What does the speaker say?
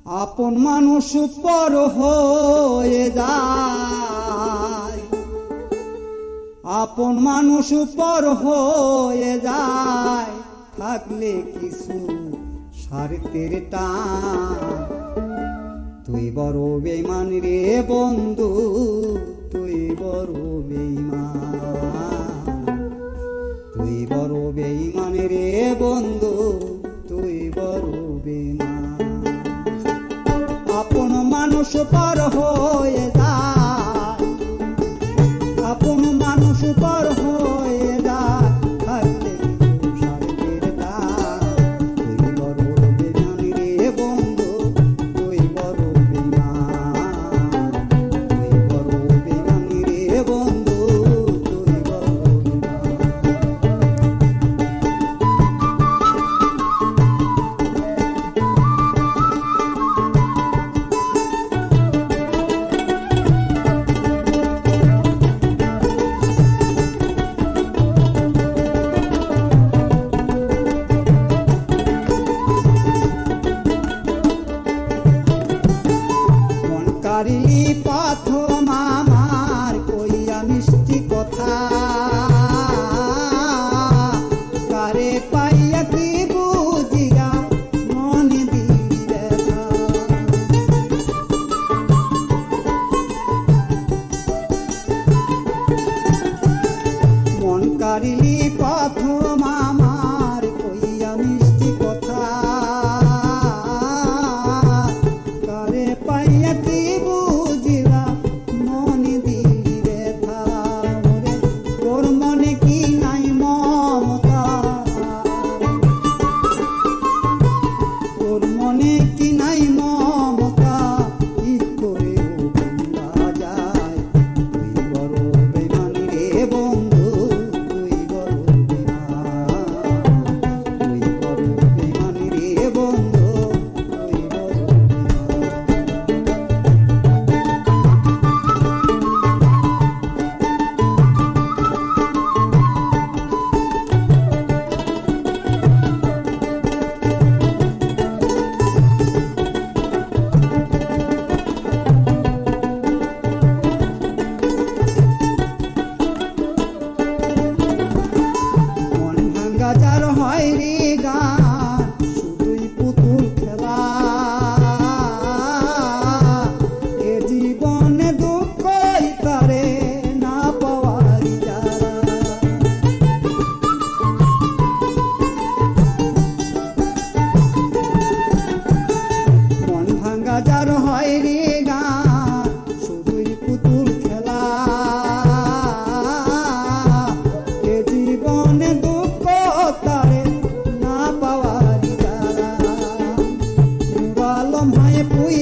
আপন মানুষ পর হয়ে যায়, আপন মানুষ পর হয়ে যায়, থাকলে কিছু স্বার্থের টান। তুই বড় বেঈমান রে বন্ধু, তুই বড় বেঈমান, তুই বড় বেঈমান রে বন্ধু, তুই বড় বেঈমান। আপন মানুষ পর হয়ে যায়, আপন মানুষ পর হয়ে যায়, থাকলে স্বার্থের টান। তুই বড় বেঈমান রে বন্ধু, তুই বড় বেঈমান, তুই বড় বেঈমান রে বন্ধু, তুই বড় কারিলি পাথর মামার কইয়া মিষ্টি কথা, কারে পাইয়া কি বুঝিয়া মনে দিলি ব্যথা। মন কারিলি পাথর মামার কইয়া মিষ্টি কথা, কারে পাইয়া কি বুঝিলা মনে দিলি ব্যথা। ওরে তোর মনে কি নাই মমতা, তোর মনে কি নাই মমতা, কি করে ভুলা যায়। তুই বড় বেঈমান রে বন্ধু, তুই বড় বেঈমান, তুই বড় বেঈমান রে বন্ধু, তুই বড় বেঈমান। মন ভাঙ্গা যার হয় রে গান, শুধুই পুতুল খেলা। এ জীবনে দুঃখই তারে না পাওয়ার জ্বালা। মন ভাঙ্গা যার হয় রে গান, শুধুই পুতুল খেলা। এ জীবনে দুঃখ তারে না পাওয়ার জ্বালা। আলম হয় পুই